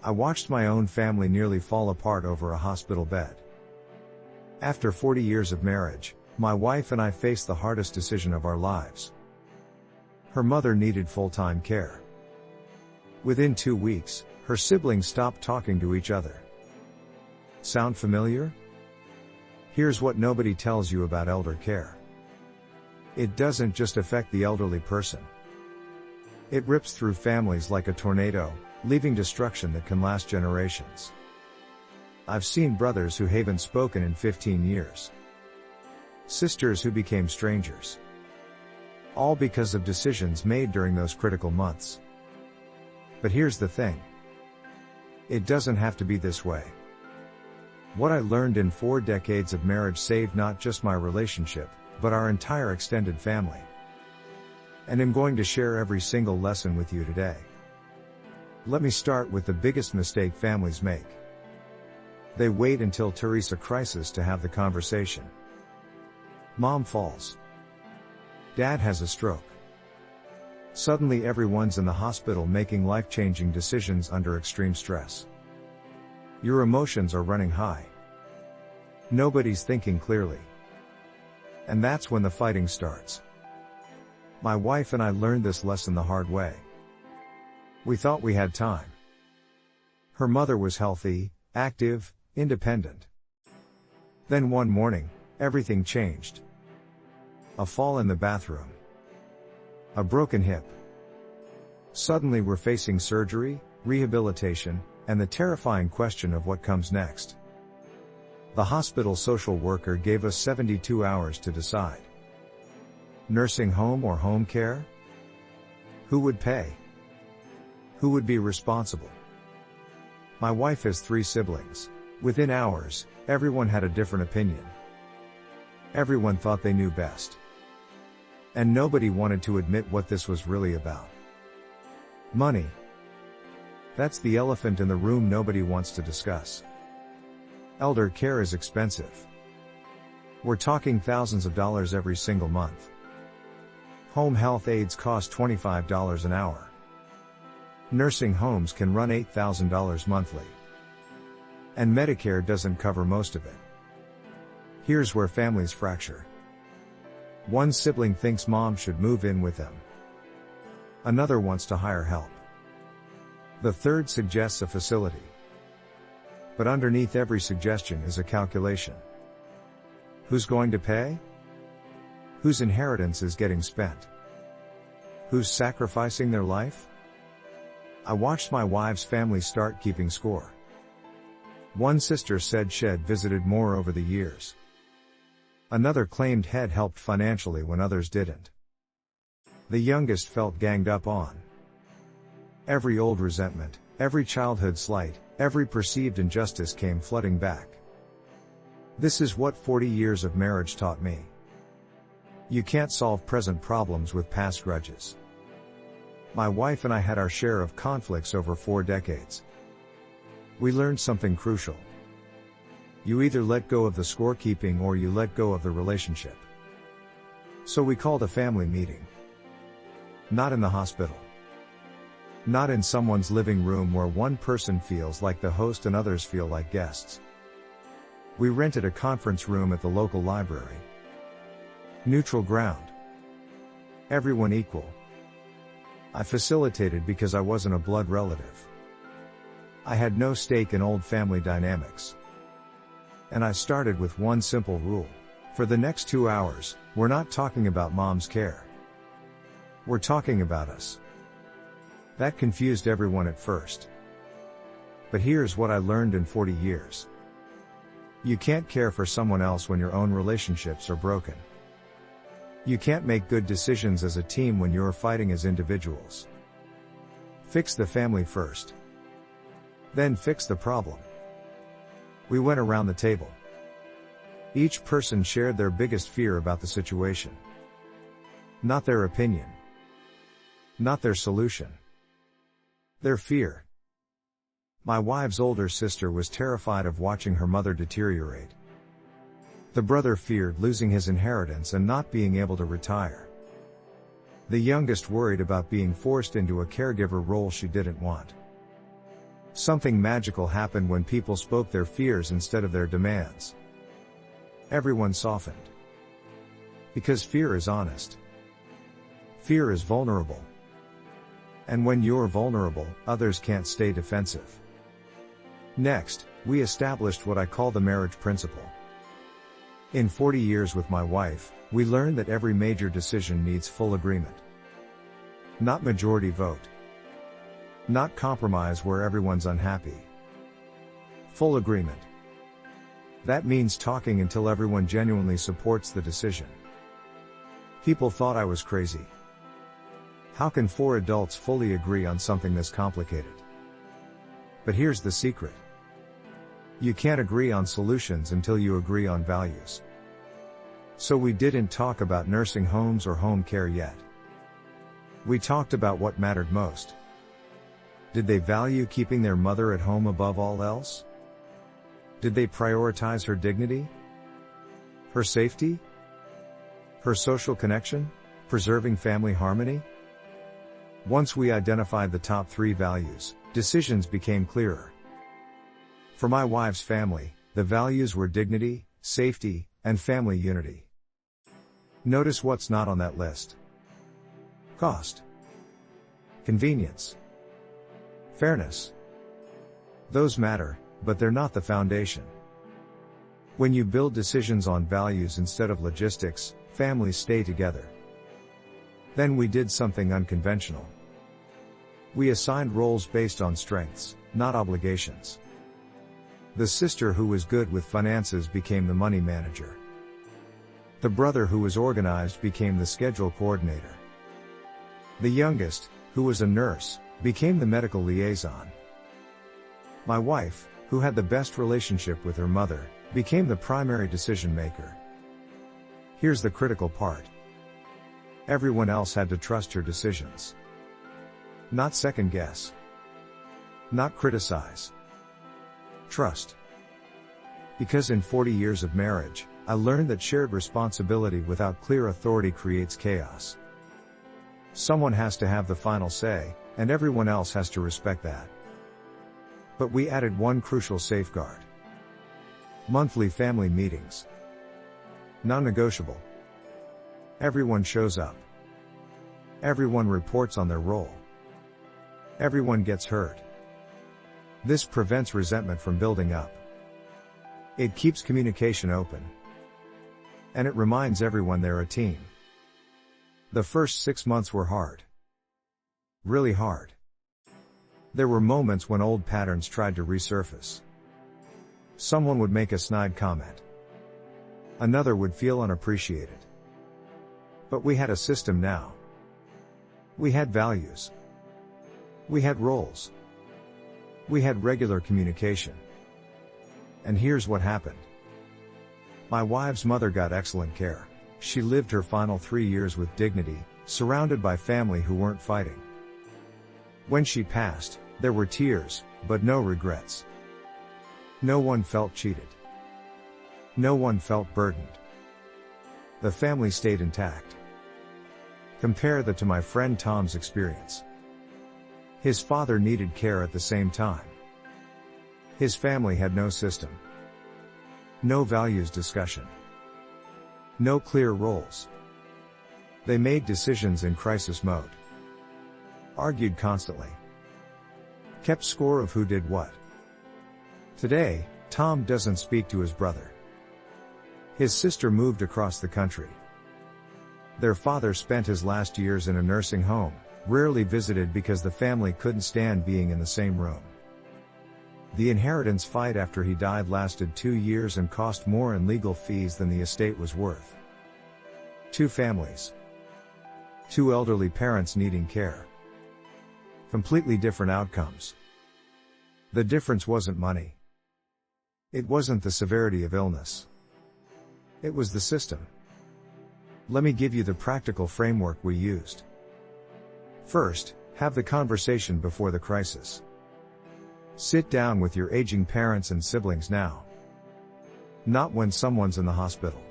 I watched my own family nearly fall apart over a hospital bed. After 40 years of marriage, my wife and I faced the hardest decision of our lives. Her mother needed full-time care. Within 2 weeks, her siblings stopped talking to each other. Sound familiar? Here's what nobody tells you about elder care. It doesn't just affect the elderly person. It rips through families like a tornado, leaving destruction that can last generations. I've seen brothers who haven't spoken in 15 years. Sisters who became strangers. All because of decisions made during those critical months. But here's the thing. It doesn't have to be this way. What I learned in 4 decades of marriage saved not just my relationship, but our entire extended family. And I'm going to share every single lesson with you today. Let me start with the biggest mistake families make. They wait until there's a crisis to have the conversation. Mom falls. Dad has a stroke. Suddenly everyone's in the hospital making life-changing decisions under extreme stress. Your emotions are running high. Nobody's thinking clearly. And that's when the fighting starts. My wife and I learned this lesson the hard way. We thought we had time. Her mother was healthy, active, independent. Then one morning, everything changed. A fall in the bathroom. A broken hip. Suddenly we're facing surgery, rehabilitation, and the terrifying question of what comes next. The hospital social worker gave us 72 hours to decide. Nursing home or home care? Who would pay? Who would be responsible? My wife has 3 siblings. Within hours, everyone had a different opinion. Everyone thought they knew best. And nobody wanted to admit what this was really about. Money. That's the elephant in the room nobody wants to discuss. Elder care is expensive. We're talking thousands of dollars every single month. Home health aides cost $25 an hour. Nursing homes can run $8,000 monthly. And Medicare doesn't cover most of it. Here's where families fracture. One sibling thinks mom should move in with them. Another wants to hire help. The third suggests a facility. But underneath every suggestion is a calculation. Who's going to pay? Whose inheritance is getting spent? Who's sacrificing their life? I watched my wife's family start keeping score. One sister said she'd visited more over the years. Another claimed he'd helped financially when others didn't. The youngest felt ganged up on. Every old resentment, every childhood slight, every perceived injustice came flooding back. This is what 40 years of marriage taught me. You can't solve present problems with past grudges. My wife and I had our share of conflicts over 4 decades. We learned something crucial. You either let go of the scorekeeping or you let go of the relationship. So we called a family meeting. Not in the hospital. Not in someone's living room where one person feels like the host and others feel like guests. We rented a conference room at the local library. Neutral ground. Everyone equal. I facilitated because I wasn't a blood relative. I had no stake in old family dynamics. And I started with one simple rule. For the next 2 hours, we're not talking about mom's care. We're talking about us. That confused everyone at first. But here's what I learned in 40 years. You can't care for someone else when your own relationships are broken. You can't make good decisions as a team when you're fighting as individuals. Fix the family first. Then fix the problem. We went around the table. Each person shared their biggest fear about the situation. Not their opinion. Not their solution. Their fear. My wife's older sister was terrified of watching her mother deteriorate. The brother feared losing his inheritance and not being able to retire. The youngest worried about being forced into a caregiver role she didn't want. Something magical happened when people spoke their fears instead of their demands. Everyone softened. Because fear is honest. Fear is vulnerable. And when you're vulnerable, others can't stay defensive. Next, we established what I call the marriage principle. In 40 years with my wife, we learned that every major decision needs full agreement. Not majority vote. Not compromise where everyone's unhappy. Full agreement. That means talking until everyone genuinely supports the decision. People thought I was crazy. How can 4 adults fully agree on something this complicated? But here's the secret. You can't agree on solutions until you agree on values. So we didn't talk about nursing homes or home care yet. We talked about what mattered most. Did they value keeping their mother at home above all else? Did they prioritize her dignity? Her safety? Her social connection? Preserving family harmony? Once we identified the top 3 values, decisions became clearer. For my wife's family, the values were dignity, safety, and family unity. Notice what's not on that list. Cost. Convenience. Fairness. Those matter, but they're not the foundation. When you build decisions on values instead of logistics, families stay together. Then we did something unconventional. We assigned roles based on strengths, not obligations. The sister who was good with finances became the money manager. The brother who was organized became the schedule coordinator. The youngest, who was a nurse, became the medical liaison. My wife, who had the best relationship with her mother, became the primary decision maker. Here's the critical part. Everyone else had to trust her decisions. Not second guess. Not criticize. Trust. Because in 40 years of marriage, I learned that shared responsibility without clear authority creates chaos. Someone has to have the final say, and everyone else has to respect that. But we added one crucial safeguard. Monthly family meetings. Non-negotiable. Everyone shows up. Everyone reports on their role. Everyone gets heard. This prevents resentment from building up. It keeps communication open. And it reminds everyone they're a team. The first 6 months were hard. Really hard. There were moments when old patterns tried to resurface. Someone would make a snide comment. Another would feel unappreciated. But we had a system now. We had values. We had roles. We had regular communication. And here's what happened. My wife's mother got excellent care. She lived her final 3 years with dignity, surrounded by family who weren't fighting. When she passed, there were tears, but no regrets. No one felt cheated. No one felt burdened. The family stayed intact. Compare that to my friend Tom's experience. His father needed care at the same time. His family had no system. No values discussion. No clear roles. They made decisions in crisis mode. Argued constantly. Kept score of who did what. Today, Tom doesn't speak to his brother. His sister moved across the country. Their father spent his last years in a nursing home, rarely visited because the family couldn't stand being in the same room. The inheritance fight after he died lasted 2 years and cost more in legal fees than the estate was worth. 2 families. 2 elderly parents needing care. Completely different outcomes. The difference wasn't money. It wasn't the severity of illness. It was the system. Let me give you the practical framework we used. First, have the conversation before the crisis. Sit down with your aging parents and siblings now. Not when someone's in the hospital.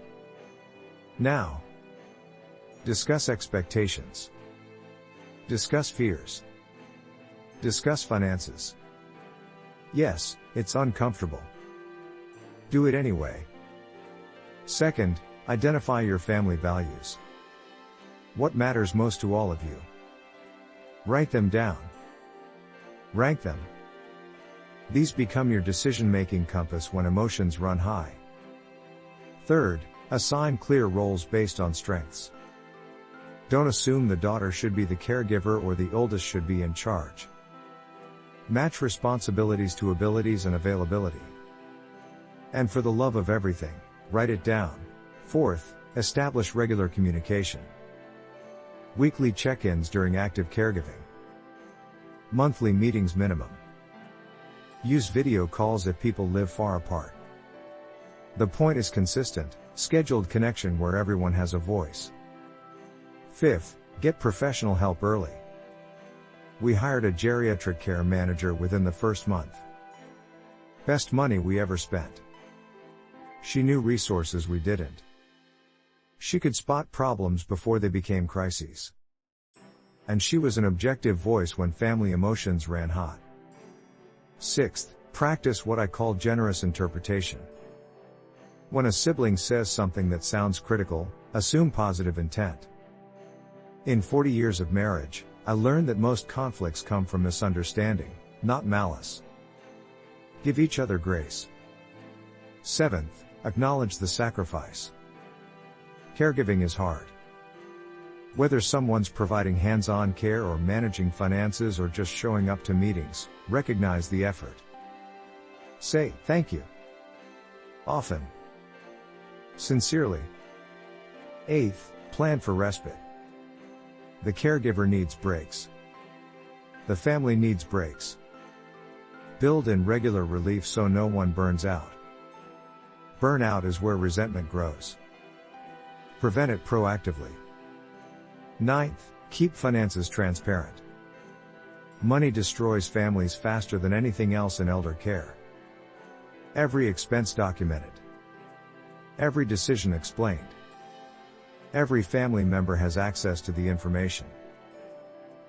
Now. Discuss expectations. Discuss fears. Discuss finances. Yes, it's uncomfortable. Do it anyway. Second, identify your family values. What matters most to all of you? Write them down. Rank them. These become your decision-making compass when emotions run high. Third, assign clear roles based on strengths. Don't assume the daughter should be the caregiver or the oldest should be in charge. Match responsibilities to abilities and availability. And for the love of everything, write it down. Fourth, establish regular communication. Weekly check-ins during active caregiving. Monthly meetings minimum. Use video calls if people live far apart. The point is consistent, scheduled connection where everyone has a voice. Fifth, get professional help early. We hired a geriatric care manager within the first month. Best money we ever spent. She knew resources we didn't. She could spot problems before they became crises. And she was an objective voice when family emotions ran hot. Sixth, practice what I call generous interpretation. When a sibling says something that sounds critical, assume positive intent. In 40 years of marriage, I learned that most conflicts come from misunderstanding, not malice. Give each other grace. Seventh, acknowledge the sacrifice. Caregiving is hard. Whether someone's providing hands-on care or managing finances or just showing up to meetings, recognize the effort. Say, thank you. Often. Sincerely. Eighth, plan for respite. The caregiver needs breaks. The family needs breaks. Build in regular relief so no one burns out. Burnout is where resentment grows. Prevent it proactively. Ninth, keep finances transparent. Money destroys families faster than anything else in elder care. Every expense documented. Every decision explained. Every family member has access to the information.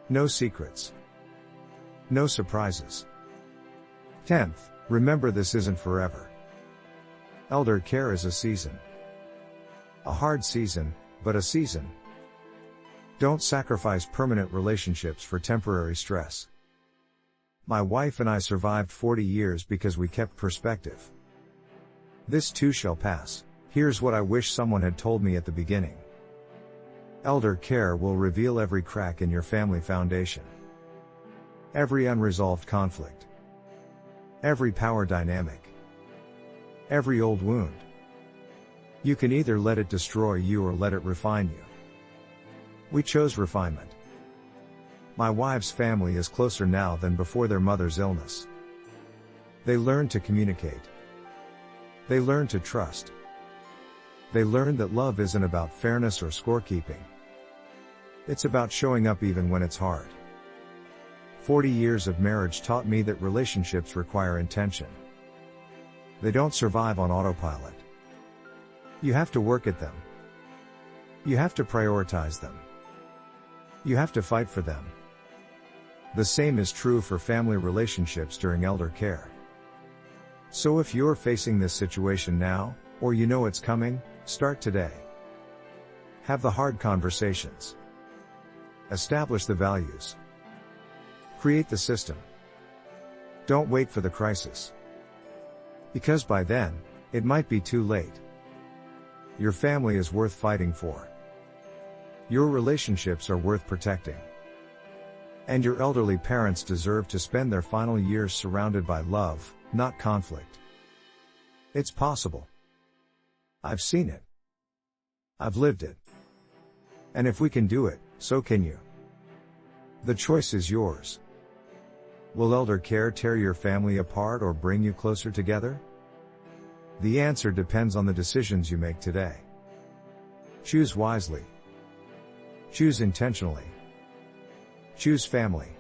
No secrets. No surprises. 10th, remember this isn't forever. Elder care is a season. A hard season, but a season. Don't sacrifice permanent relationships for temporary stress. My wife and I survived 40 years because we kept perspective. This too shall pass. Here's what I wish someone had told me at the beginning. Elder care will reveal every crack in your family foundation. Every unresolved conflict. Every power dynamic. Every old wound. You can either let it destroy you or let it refine you. We chose refinement. My wife's family is closer now than before their mother's illness. They learned to communicate. They learned to trust. They learned that love isn't about fairness or scorekeeping. It's about showing up even when it's hard. 40 years of marriage taught me that relationships require intention. They don't survive on autopilot. You have to work at them. You have to prioritize them. You have to fight for them. The same is true for family relationships during elder care. So if you're facing this situation now, or you know it's coming, start today. Have the hard conversations. Establish the values. Create the system. Don't wait for the crisis. Because by then, it might be too late. Your family is worth fighting for. Your relationships are worth protecting. And your elderly parents deserve to spend their final years surrounded by love, not conflict. It's possible. I've seen it. I've lived it. And if we can do it, so can you. The choice is yours. Will elder care tear your family apart or bring you closer together? The answer depends on the decisions you make today. Choose wisely. Choose intentionally. Choose family.